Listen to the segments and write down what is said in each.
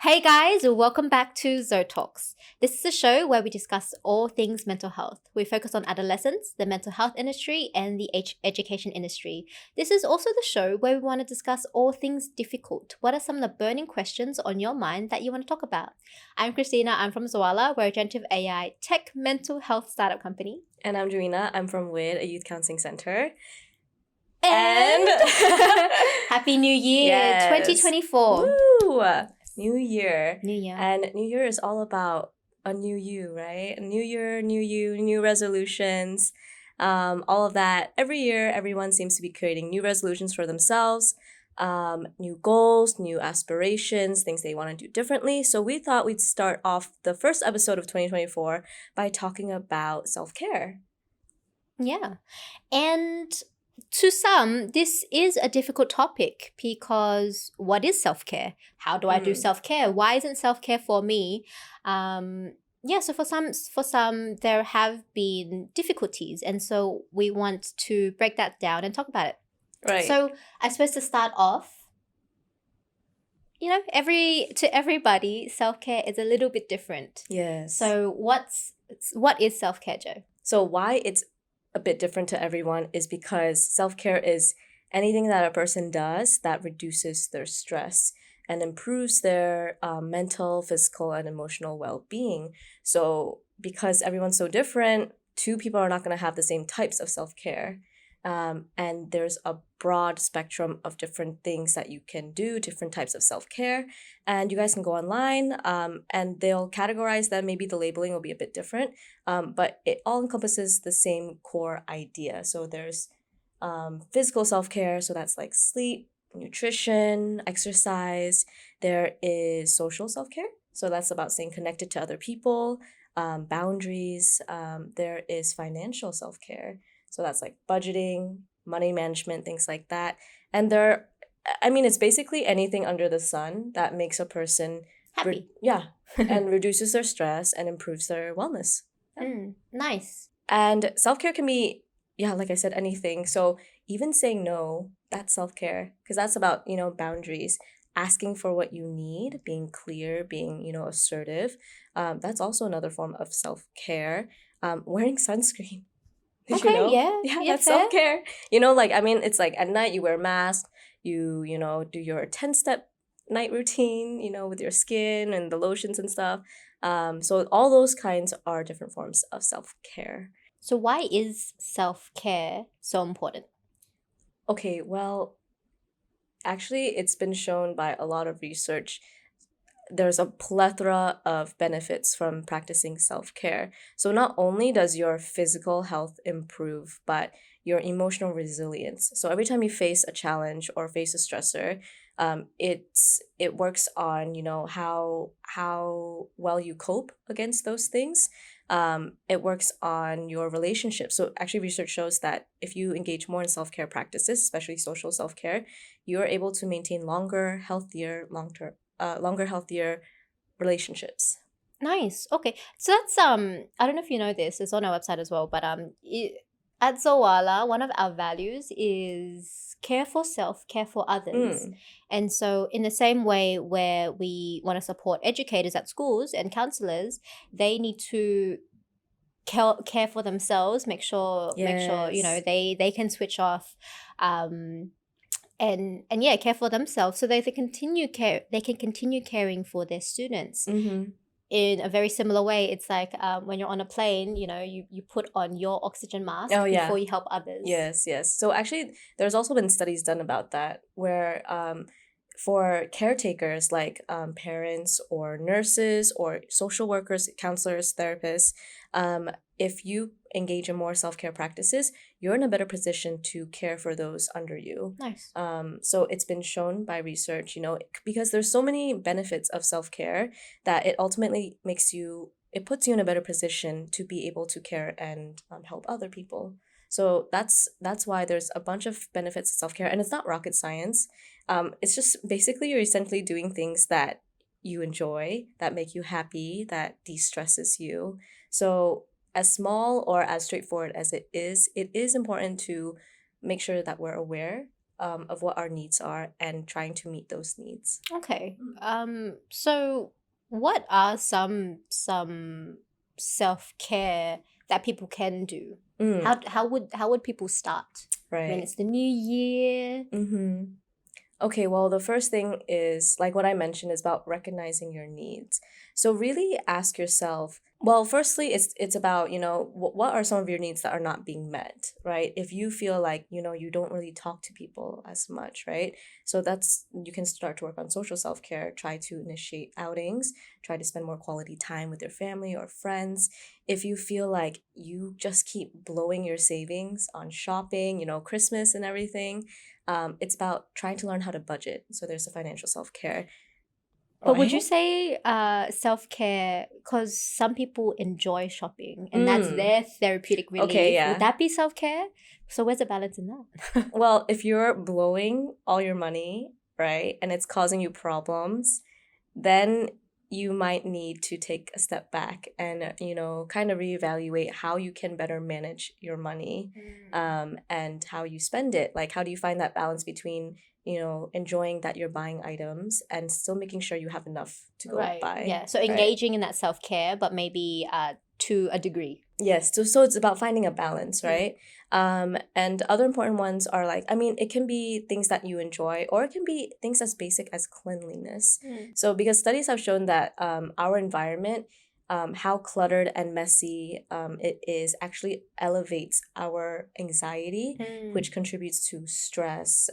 Hey guys, welcome back to Zo Talks. This is a show where we discuss all things mental health. We focus on adolescents, the mental health industry, and the education industry. This is also the show where we want to discuss all things difficult. What are some of the burning questions on your mind that you want to talk about? I'm Christina. I'm from Zoala. We're a generative AI tech mental health startup company. And I'm Joanna. I'm from wwyd, a youth counselling center. And Happy New Year, Yes. 2024. Woo! New year. New year. And New Year is all about a new you, right? A new year, new you, new resolutions, all of that. Every year, everyone seems to be creating new resolutions for themselves, new goals, new aspirations, things they want to do differently. So we thought we'd start off the first episode of 2024 by talking about self-care. Yeah. And to some, this is a difficult topic because what is self-care? How do I do self-care? Why isn't self-care for me? So for some, there have been difficulties. And so we want to break that down and talk about it. Right. So I suppose to start off, to everybody, self-care is a little bit different. Yes. So what is self-care, Joe? So why it's a bit different to everyone is because self-care is anything that a person does that reduces their stress and improves their mental, physical, and emotional well-being. So because everyone's so different, two people are not going to have the same types of self-care. And there's a broad spectrum of different things that you can do, different types of self-care. And you guys can go online and they'll categorize them. Maybe the labeling will be a bit different, but it all encompasses the same core idea. So there's physical self-care. So that's like sleep, nutrition, exercise. There is social self-care. So that's about staying connected to other people, boundaries. There is financial self-care. So that's like budgeting, money management, things like that. And it's basically anything under the sun that makes a person happy. And reduces their stress and improves their wellness. Yeah. Nice. And self-care can be, like I said, anything. So even saying no, that's self-care, because that's about, boundaries, asking for what you need, being clear, being, assertive. That's also another form of self-care. Wearing sunscreen. Did you know? Yeah, that's fair. self-care. It's like at night you wear a mask, you do your 10-step night routine, with your skin and the lotions and stuff. So all those kinds are different forms of self-care. So why is self-care so important? Okay, well, actually it's been shown by a lot of research. There's a plethora of benefits from practicing self-care. So not only does your physical health improve, but your emotional resilience. So every time you face a challenge or face a stressor, it works on, how well you cope against those things. It works on your relationship. So actually research shows that if you engage more in self-care practices, especially social self-care, you're able to maintain longer, healthier relationships. Nice. Okay. So that's I don't know if you know this, it's on our website as well, but at Zoala, one of our values is care for self, care for others. And so in the same way where we want to support educators at schools and counselors, they need to care for themselves, make sure they can switch off and care for themselves so they can continue caring for their students. In a very similar way, it's like when you're on a plane, you put on your oxygen mask before you help others. Yes. So actually there's also been studies done about that where for caretakers like parents or nurses or social workers, counselors, therapists, if you engage in more self-care practices, you're in a better position to care for those under you. Nice. So it's been shown by research, because there's so many benefits of self-care that it ultimately puts you in a better position to be able to care and help other people. So that's why there's a bunch of benefits of self-care, and it's not rocket science. It's just basically you're essentially doing things that you enjoy, that make you happy, that de-stresses you. So as small or as straightforward as it is important to make sure that we're aware of what our needs are and trying to meet those needs. Okay. So what are some self-care that people can do? Mm, How would people start? I mean, right. it's the new year. Mm-hmm. Okay, well, the first thing is like what I mentioned is about recognizing your needs. So really ask yourself, well, firstly, it's about, what are some of your needs that are not being met, right? If you feel like, you don't really talk to people as much, right? So you can start to work on social self-care, try to initiate outings, try to spend more quality time with your family or friends. If you feel like you just keep blowing your savings on shopping, Christmas and everything, it's about trying to learn how to budget. So there's a financial self-care. But would you Right? say self-care, because some people enjoy shopping and that's Mm. their therapeutic Okay, relief, would yeah. that be self-care? So where's the balance in that? Well, if you're blowing all your money, right, and it's causing you problems, then you might need to take a step back and, kind of reevaluate how you can better manage your money, and how you spend it. Like, how do you find that balance between, enjoying that you're buying items and still making sure you have enough to go Right. buy, Yeah. So right? engaging in that self-care, but maybe to a degree. Yes, so it's about finding a balance, Mm. right? And other important ones are like, I mean, it can be things that you enjoy, or it can be things as basic as cleanliness. Mm. So, because studies have shown that our environment, how cluttered and messy it is, actually elevates our anxiety, which contributes to stress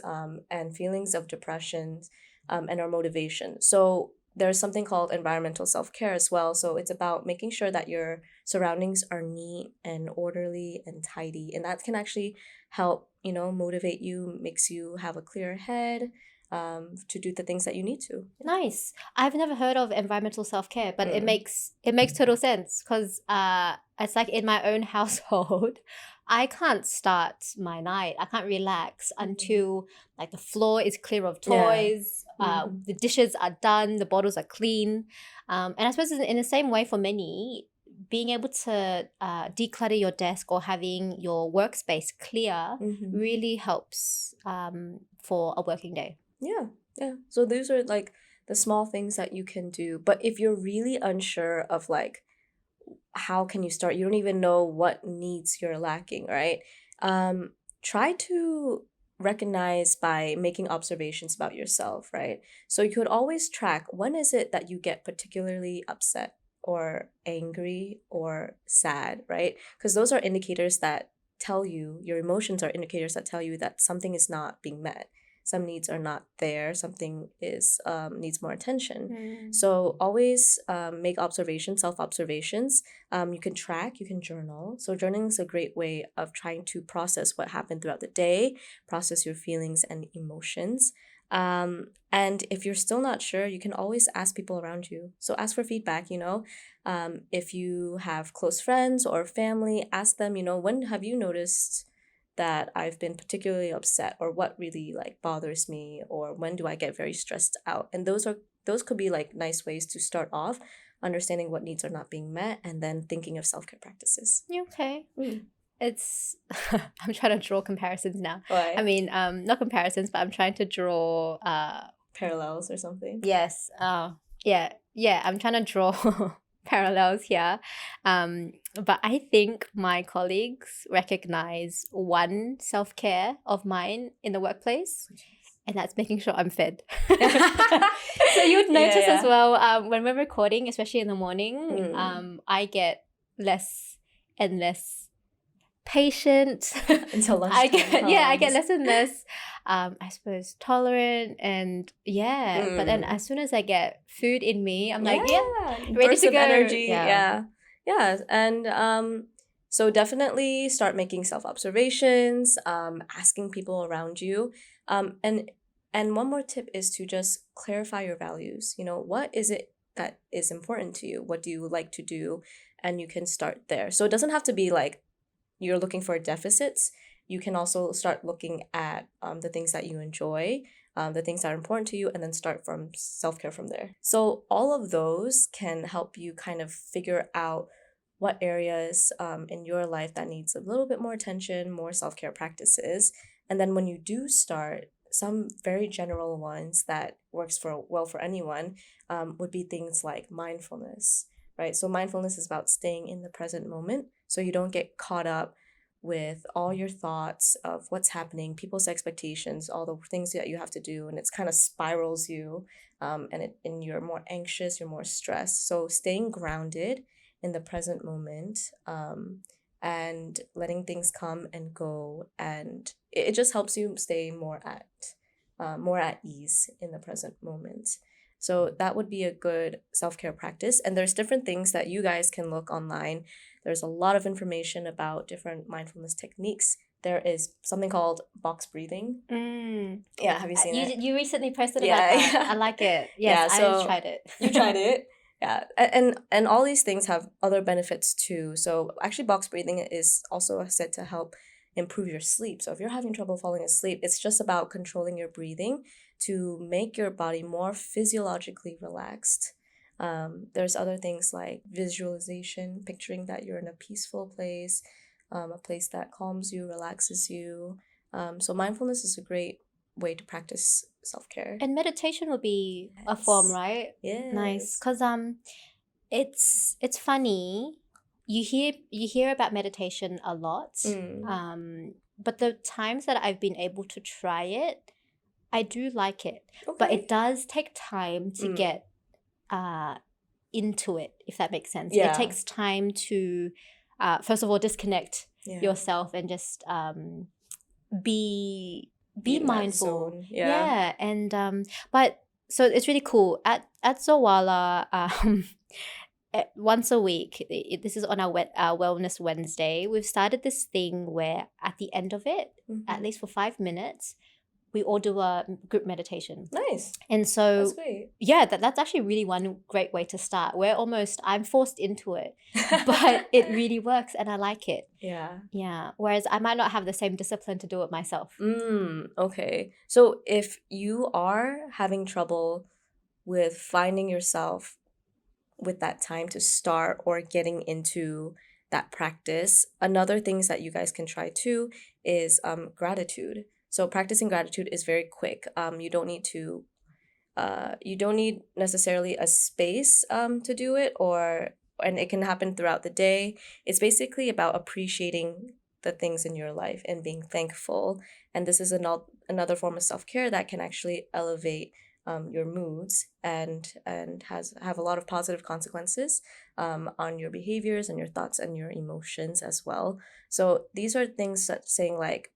and feelings of depression, and our motivation. So, there's something called environmental self-care as well. So it's about making sure that your surroundings are neat and orderly and tidy, and that can actually help, motivate you, makes you have a clear head, to do the things that you need to. Nice. I've never heard of environmental self-care, but it Mm. makes total sense because it's like in my own household, I can't start my night. I can't relax until like the floor is clear of Yeah. toys, the dishes are done, the bottles are clean. And I suppose in the same way for many, being able to declutter your desk or having your workspace clear Mm-hmm. really helps for a working day. Yeah, yeah. So those are like the small things that you can do. But if you're really unsure of like how can you start, you don't even know what needs you're lacking, right? Um, Try to recognize by making observations about yourself, right? So you could always track, when is it that you get particularly upset or angry or sad, right? Because those are indicators that tell you, your emotions are indicators that tell you that something is not being met. Some needs are not there. Something is needs more attention. So always make observations, self observations. You can track, you can journal. So journaling is a great way of trying to process what happened throughout the day, process your feelings and emotions. And if you're still not sure, you can always ask people around you. So ask for feedback, if you have close friends or family, ask them, when have you noticed that I've been particularly upset, or what really like bothers me, or when do I get very stressed out? And those could be like nice ways to start off understanding what needs are not being met, and then thinking of self-care practices. Okay. Mm. It's I'm trying to draw comparisons now. Why? I mean, not comparisons, but I'm trying to draw Parallels or something. yes. Yeah, I'm trying to draw parallels here. But I think my colleagues recognize one self-care of mine in the workplace, and that's making sure I'm fed. So you would notice as well, when we're recording, especially in the morning, I get less and less patient. Until I lunchtime get comes. less and less I suppose tolerant, and but then as soon as I get food in me, I'm like, ready Burst to of go. energy. Yeah. Yeah. And so definitely start making self-observations, asking people around you. And one more tip is to just clarify your values. What is it that is important to you? What do you like to do? And you can start there. So it doesn't have to be like you're looking for deficits. You can also start looking at the things that you enjoy, the things that are important to you, and then start from self-care from there. So all of those can help you kind of figure out what areas in your life that needs a little bit more attention, more self-care practices. And then when you do start, some very general ones that works for anyone would be things like mindfulness, right? So mindfulness is about staying in the present moment, so you don't get caught up with all your thoughts of what's happening, people's expectations, all the things that you have to do, and it's kind of spirals you, and you're more anxious, you're more stressed. So staying grounded in the present moment, and letting things come and go, and it just helps you stay more at ease in the present moment. So that would be a good self-care practice. And there's different things that you guys can look online. There's a lot of information about different mindfulness techniques. There is something called box breathing. Yeah, have you seen it? You recently posted about that. Yeah. I like it. Yes, Yeah, I so tried it. you tried it. Yeah, and all these things have other benefits too. So actually, box breathing is also said to help improve your sleep. So if you're having trouble falling asleep, it's just about controlling your breathing to make your body more physiologically relaxed. There's other things like visualization, picturing that you're in a peaceful place, a place that calms you, relaxes you. So mindfulness is a great way to practice self-care. And meditation would be a form, right? Nice. Yes. Because it's funny. You hear about meditation a lot. But the times that I've been able to try it, I do like it. But Okay. it does take time to get into it, if that makes sense. Yeah. It takes time to first of all disconnect Yeah. yourself and just be Be in that mindful. zone. Yeah. And but so it's really cool at Zoala. Once a week, this is on our Wellness Wednesday. We've started this thing where at the end of it, at least for 5 minutes, we all do a group meditation. Nice. And so That's great. yeah, that's actually really one great way to start. I'm forced into it, but it really works and I like it. Yeah. Yeah. Whereas I might not have the same discipline to do it myself. Okay. So if you are having trouble with finding yourself with that time to start or getting into that practice, another things that you guys can try too is gratitude. So practicing gratitude is very quick. You don't need necessarily a space to do it, and it can happen throughout the day. It's basically about appreciating the things in your life and being thankful. And this is another form of self-care that can actually elevate your moods and have a lot of positive consequences on your behaviors and your thoughts and your emotions as well. So these are things that saying like,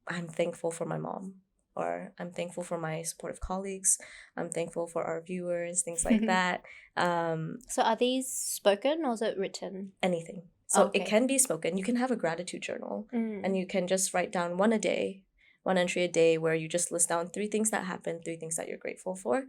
I'm thankful for my mom, or I'm thankful for my supportive colleagues, I'm thankful for our viewers, things like that. So are these spoken or is it written? Anything. So Okay. it can be spoken. You can have a gratitude journal and you can just write down one entry a day where you just list down 3 things that happened, 3 things that you're grateful for.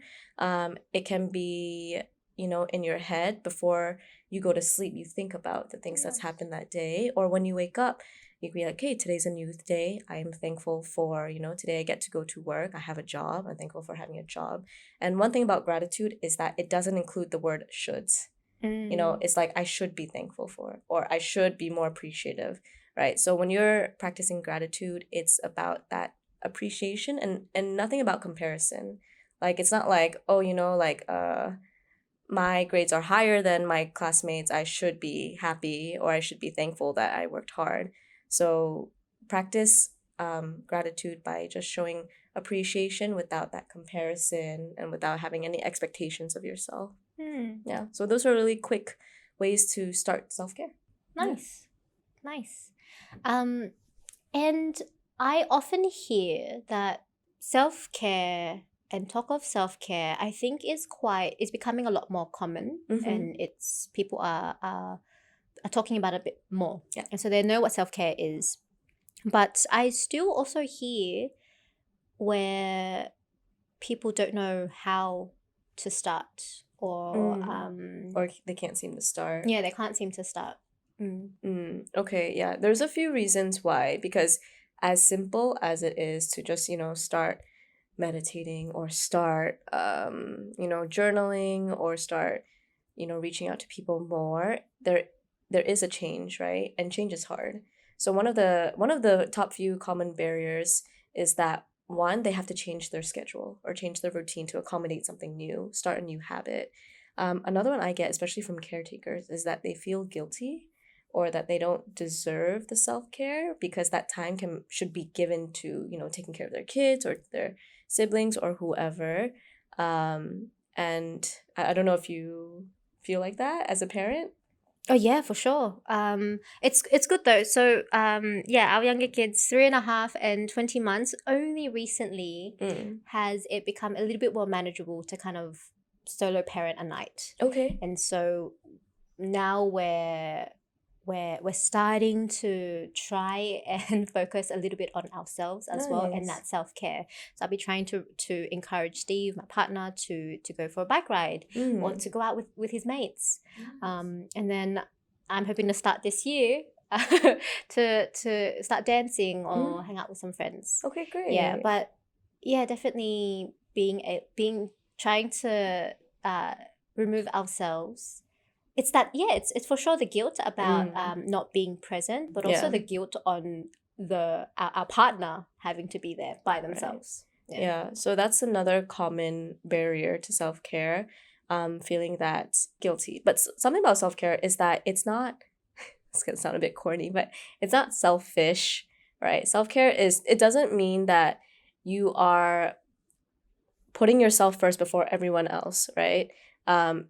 It can be, in your head before you go to sleep, you think about the things that's happened that day, or when you wake up, you can be like, hey, today's a new day. I am thankful for, today I get to go to work. I have a job. I'm thankful for having a job. And one thing about gratitude is that it doesn't include the word shoulds. It's like I should be thankful for, or I should be more appreciative, right? So when you're practicing gratitude, it's about that appreciation and nothing about comparison. Like it's not like, oh, my grades are higher than my classmates, I should be happy or I should be thankful that I worked hard. So practice gratitude by just showing appreciation without that comparison and without having any expectations of yourself. Yeah, so those are really quick ways to start self-care. Nice. And I often hear that self-care and talk of self-care, I think is becoming a lot more common, and it's people are talking about it a bit more. Yeah. And so they know what self-care is. But I still also hear where people don't know how to start or they can't seem to start. Yeah, they can't seem to start. Okay, yeah. There's a few reasons why, because as simple as it is to just, start meditating or start, journaling or start, reaching out to people more, there is a change, right? And change is hard. So one of the top few common barriers is that one, they have to change their schedule or change their routine to accommodate something new, start a new habit. Another one I get, especially from caretakers, is that they feel guilty or that they don't deserve the self-care because that time should be given to, taking care of their kids or their siblings or whoever. And I don't know if you feel like that as a parent. Oh yeah, for sure. It's good though. So yeah, our younger kids, 3.5 and 20 months. Only recently has it become a little bit more manageable to kind of solo parent a night. Okay. And so now we're starting to try and focus a little bit on ourselves as well, and Nice. that self-care. So I'll be trying to encourage Steve, my partner, to go for a bike ride or to go out with his mates. And then I'm hoping to start this year to start dancing or hang out with some friends. Okay, great. Yeah, but yeah, definitely being trying to remove ourselves. It's that, yeah, it's for sure the guilt about not being present, but also the guilt on our partner having to be there by themselves. Right. Yeah, so that's another common barrier to self-care, feeling that guilty. But something about self-care is that it's not, it's going to sound a bit corny, but it's not selfish, right? Self-care it doesn't mean that you are putting yourself first before everyone else, right?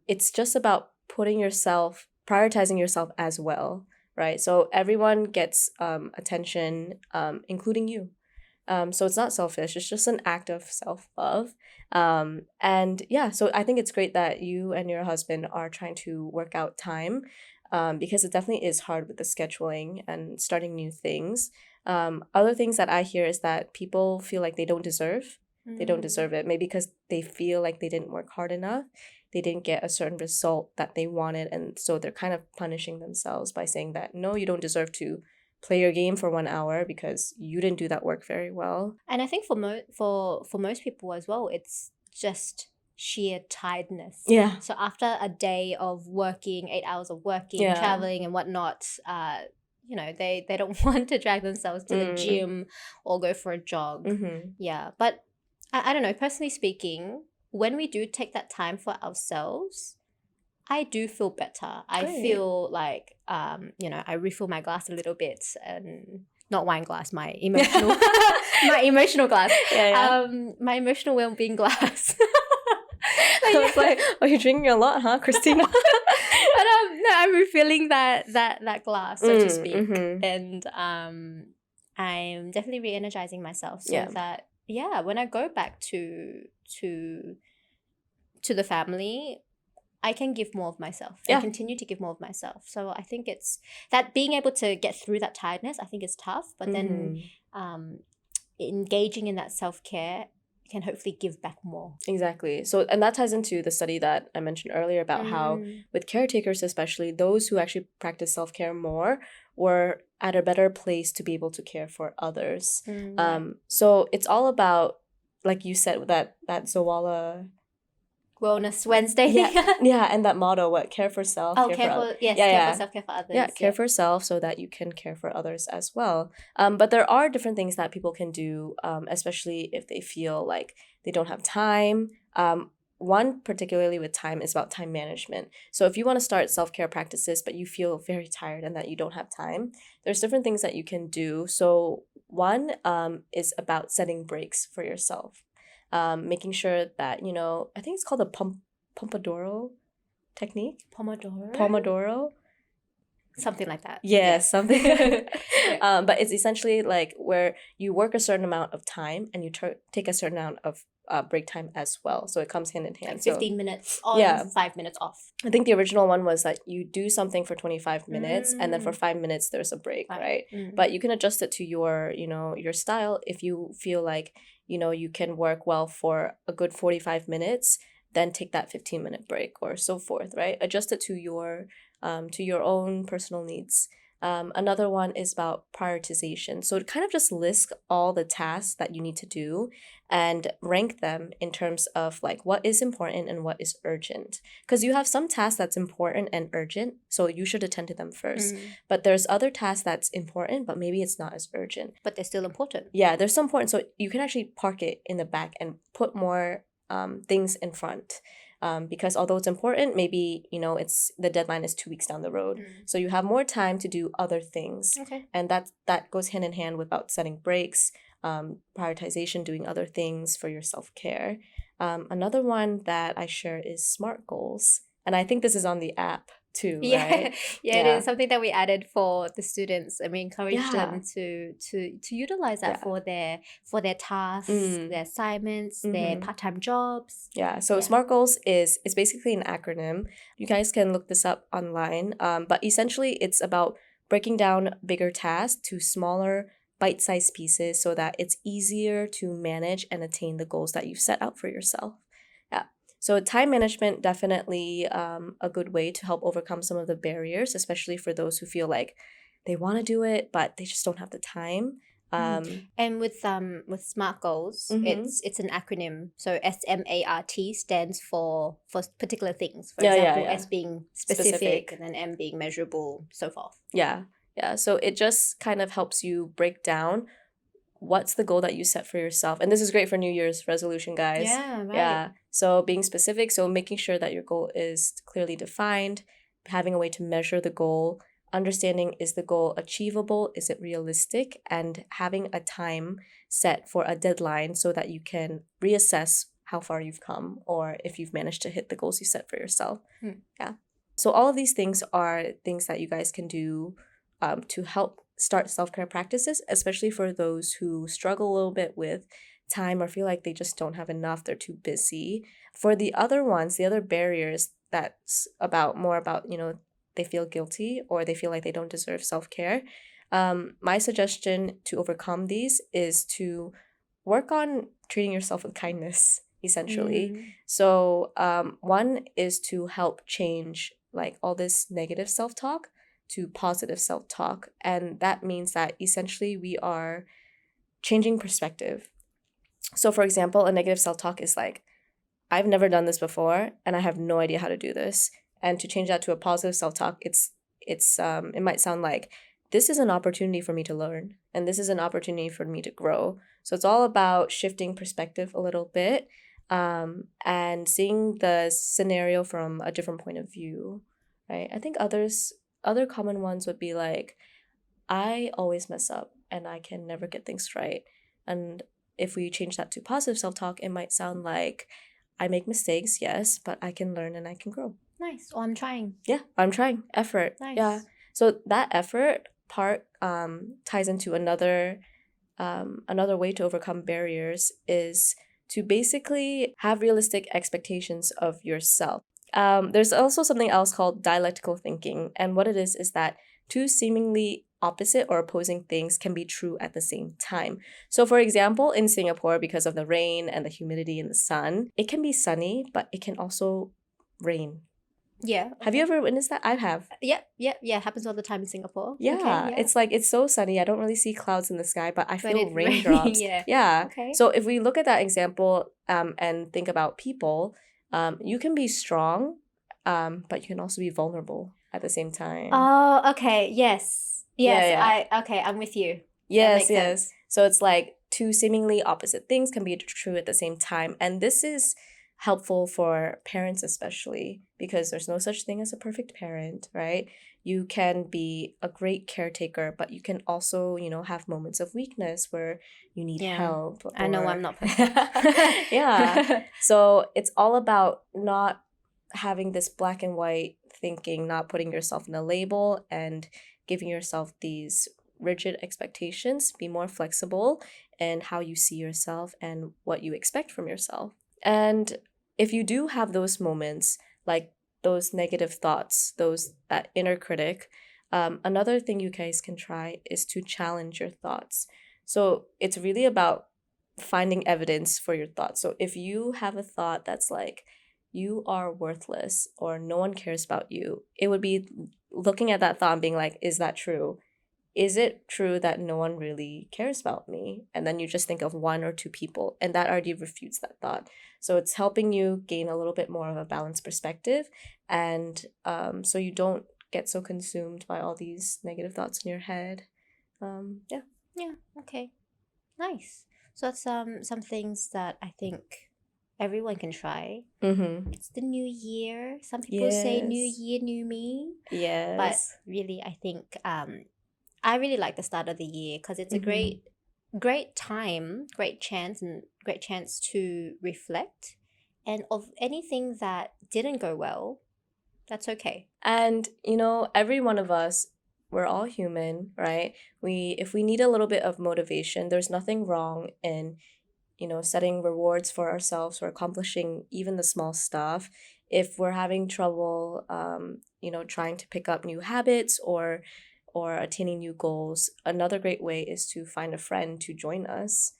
It's just about prioritizing yourself as well, right? So everyone gets attention, including you. So it's not selfish, it's just an act of self-love. And yeah, so I think it's great that you and your husband are trying to work out time, because it definitely is hard with the scheduling and starting new things. Other things that I hear is that people feel like they don't deserve it, maybe because they feel like they didn't work hard enough, they didn't get a certain result that they wanted, and so they're kind of punishing themselves by saying that, no, you don't deserve to play your game for 1 hour because you didn't do that work very well. And I think for most people as well, it's just sheer tiredness. Yeah. So after a day of working, 8 hours of working, traveling and whatnot, they don't want to drag themselves to the gym or go for a jog. Yeah, but I don't know, personally speaking, when we do take that time for ourselves, I do feel better. I feel like, I refill my glass a little bit, and not wine glass, my emotional, my emotional glass. My emotional well-being glass. I was like, oh, you're drinking a lot, huh, Christina? But no, I'm refilling that glass, so to speak, and I'm definitely re-energizing myself so that when I go back to the family, I can give more of myself and continue to give more of myself. So I think it's that being able to get through that tiredness, I think is tough, but then engaging in that self-care can hopefully give back more. Exactly. So, and that ties into the study that I mentioned earlier about how with caretakers, especially those who actually practice self-care more, were at a better place to be able to care for others. So it's all about, like you said, that Zoala Wellness Wednesday. Yeah, and that motto, what? Care for self, care for others. Care for self, care for others. Yeah, care for self so that you can care for others as well. But there are different things that people can do, especially if they feel like they don't have time. One, particularly with time, is about time management. So if you want to start self-care practices, but you feel very tired and that you don't have time, there's different things that you can do. So one is about setting breaks for yourself. Making sure that, I think it's called the Pomodoro technique. Pomodoro? Something like that. Yeah, something. But it's essentially like where you work a certain amount of time and you take a certain amount of break time as well. So it comes hand in hand. Like 15 minutes on, 5 minutes off. I think the original one was that you do something for 25 minutes and then for 5 minutes there's a break, right? But you can adjust it to your, your style. If you feel like, you can work well for a good 45 minutes, then take that 15-minute break or so forth, right? Adjust it to your own personal needs. Another one is about prioritization. So it kind of just lists all the tasks that you need to do and rank them in terms of like what is important and what is urgent. Because you have some tasks that's important and urgent, so you should attend to them first. But there's other tasks that's important, but maybe it's not as urgent. But they're still important. Yeah, they're still important. So you can actually park it in the back and put more things in front. Because although it's important, maybe it's the deadline is 2 weeks down the road, so you have more time to do other things. Okay. And that goes hand in hand with about setting breaks, prioritization, doing other things for your self-care. Another one that I share is SMART goals, and I think this is on the app too, Yeah, right? yeah, it is something that we added for the students, and we encourage them to utilize that Yeah. for their tasks, their assignments, their part-time jobs. Yeah, so Yeah. SMART goals is basically an acronym. You guys can look this up online, but essentially it's about breaking down bigger tasks to smaller bite-sized pieces so that it's easier to manage and attain the goals that you've set out for yourself. Yeah, so time management, definitely a good way to help overcome some of the barriers, especially for those who feel like they want to do it but they just don't have the time. And with SMART goals, it's an acronym. So SMART stands for particular things. For example, S being specific, and then M being measurable, so forth. Yeah. So it just kind of helps you break down what's the goal that you set for yourself. And this is great for New Year's resolution, guys. Yeah, right. Yeah. So being specific, so making sure that your goal is clearly defined, having a way to measure the goal, understanding, is the goal achievable, is it realistic, and having a time set for a deadline so that you can reassess how far you've come or if you've managed to hit the goals you set for yourself. Yeah. So all of these things are things that you guys can do to help start self-care practices, especially for those who struggle a little bit with time or feel like they just don't have enough, they're too busy. For the other ones, the other barriers, that's more about they feel guilty or they feel like they don't deserve self-care. My suggestion to overcome these is to work on treating yourself with kindness, essentially. So one is to help change like all this negative self-talk to positive self-talk, and that means that essentially we are changing perspective. So for example, a negative self-talk is like, I've never done this before and I have no idea how to do this. And to change that to a positive self-talk, it might sound like, this is an opportunity for me to learn and this is an opportunity for me to grow. So it's all about shifting perspective a little bit, and seeing the scenario from a different point of view, right? I think other common ones would be like, I always mess up and I can never get things right. And if we change that to positive self-talk, it might sound like, I make mistakes, yes, but I can learn and I can grow. Nice. Or I'm trying. Yeah, I'm trying. Effort. Nice. Yeah. So that effort part ties into another way to overcome barriers is to basically have realistic expectations of yourself. There's also something else called dialectical thinking, and what it is that two seemingly opposite or opposing things can be true at the same time. So for example, in Singapore, because of the rain and the humidity and the sun, it can be sunny, but it can also rain. Yeah. Have you ever witnessed that? I have. Yeah. Happens all the time in Singapore. Yeah. Okay, yeah. It's like, it's so sunny. I don't really see clouds in the sky, but I feel it raindrops. Yeah. Okay. So if we look at that example and think about people, you can be strong, but you can also be vulnerable at the same time. Oh, okay. Yes. Yeah. I'm with you. Yes. So it's like two seemingly opposite things can be true at the same time. And this is helpful for parents especially, because there's no such thing as a perfect parent, right? You can be a great caretaker, but you can also, have moments of weakness where you need help. I know I'm not perfect. Yeah. So it's all about not having this black and white thinking, not putting yourself in a label and giving yourself these rigid expectations. Be more flexible in how you see yourself and what you expect from yourself. And if you do have those moments, like those negative thoughts, that inner critic, another thing you guys can try is to challenge your thoughts. So it's really about finding evidence for your thoughts. So if you have a thought that's like, you are worthless or no one cares about you, it would be looking at that thought and being like, is that true? Is it true that no one really cares about me? And then you just think of one or two people, and that already refutes that thought. So it's helping you gain a little bit more of a balanced perspective, and so you don't get so consumed by all these negative thoughts in your head. Yeah. Yeah. Okay. Nice. So that's some things that I think everyone can try. Mm-hmm. It's the new year. Some people say new Yes. year, new me. But Yes. really, I think I really like the start of the year because it's a Mhm. great time, great chance to reflect, and of anything that didn't go well, that's okay. And every one of us, we're all human, right? If we need a little bit of motivation, there's nothing wrong in setting rewards for ourselves for accomplishing even the small stuff. If we're having trouble, trying to pick up new habits or attaining new goals, another great way is to find a friend to join us.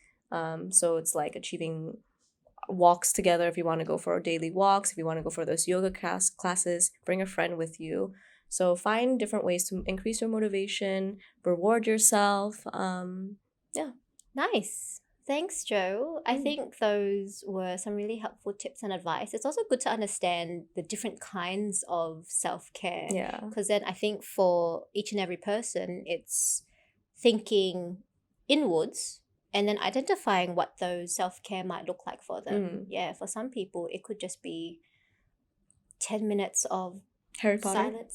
So it's like achieving walks together. If you want to go for daily walks, if you want to go for those yoga classes, bring a friend with you. So find different ways to increase your motivation, reward yourself. Yeah. Nice. Thanks, Joe. I think those were some really helpful tips and advice. It's also good to understand the different kinds of self-care. Yeah. Because then I think for each and every person, it's thinking inwards and then identifying what those self-care might look like for them. Yeah, for some people, it could just be 10 minutes of Harry Potter. silence.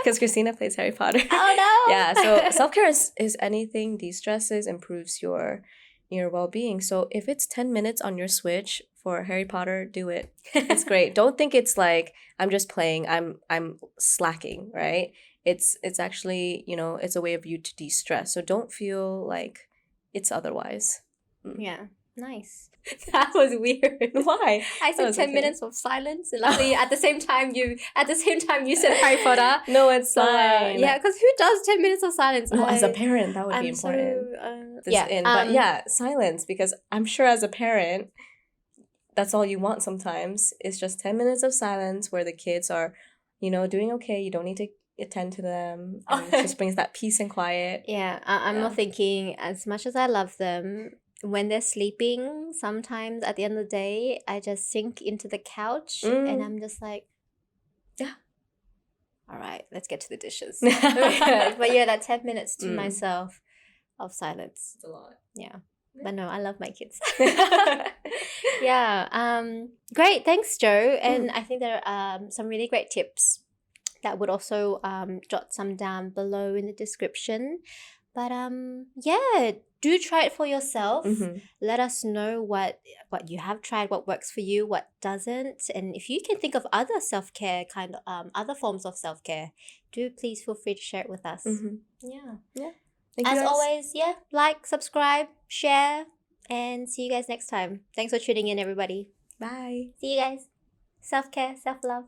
Because Christina plays Harry Potter. Oh no! Yeah, so self-care is anything de-stresses, improves your well-being. So if it's 10 minutes on your Switch for Harry Potter, do it. It's great. Don't think it's like I'm just playing, I'm slacking, right? It's actually, it's a way of you to de-stress. So don't feel like it's otherwise. Yeah, nice. That was weird. Why? I said 10 minutes of silence, and luckily at the same time you said Harry Potter. No, it's So fine. yeah, because who does 10 minutes of silence? No, as a parent, that would be I'm important. So, but yeah, silence, because I'm sure as a parent, that's all you want sometimes. It's just 10 minutes of silence where the kids are, doing okay. You don't need to attend to them. And it just brings that peace and quiet. Yeah, I'm not thinking, as much as I love them, when they're sleeping, sometimes at the end of the day, I just sink into the couch and I'm just like, yeah, all right, let's get to the dishes. But yeah, that 10 minutes to myself of silence. It's a lot. Yeah. But no, I love my kids. Yeah. Great. Thanks, Joe. And I think there are some really great tips that would also jot some down below in the description. But yeah, do try it for yourself. Let us know what you have tried, what works for you, what doesn't. And if you can think of other self-care other forms of self-care, do please feel free to share it with us. Yeah. Thank As you guys. always, like, subscribe, share, and see you guys next time. Thanks for tuning in, everybody. Bye. See you guys. Self-care, self-love.